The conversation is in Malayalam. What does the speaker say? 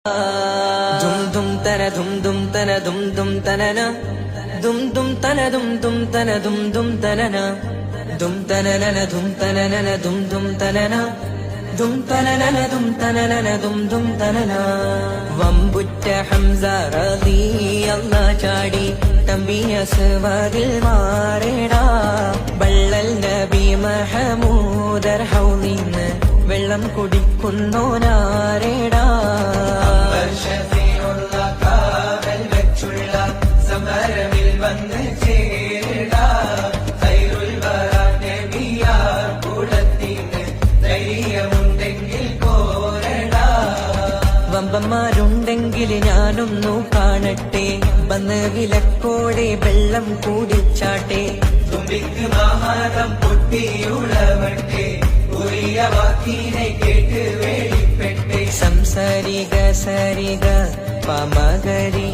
Dum dum tana dum dum tana dum dum tanana dum dum tana dum dum tana dum dum tanana dum tanana dum tanana dum dum tanana dum tanana dum tanana dum dum tanana വമ്പുറ്റ Hamza റളിയല്ലാഹു ചാടി തമ്പിയ സവാദിൽ മാറേടാ ബള്ളൽ നബി മഹമൂദർ ഹൗലിന്ന് വെള്ളം കുടിക്കുന്നോനാരേടാ സമരമിൽ വന്ന് ചേരടാ ഖൈറുൽ വറ നബിയാർ കൂടത്തിന് ധൈര്യമുണ്ടെങ്കിൽ പോരടാ വമ്പന്മാരുണ്ടെങ്കിൽ ഞാനൊന്നു കാണട്ടെ വന്ന് വിലക്കോടെ വെള്ളം കൂടിച്ചാട്ടെ തുമ്പിക്ക് മഹാരം പൊട്ടിയുളവട്ടെ ഉറിയ വാക്കിനെ കേട്ട് വേളിപ്പെട്ടെ സംസരിക സരിക പമകരി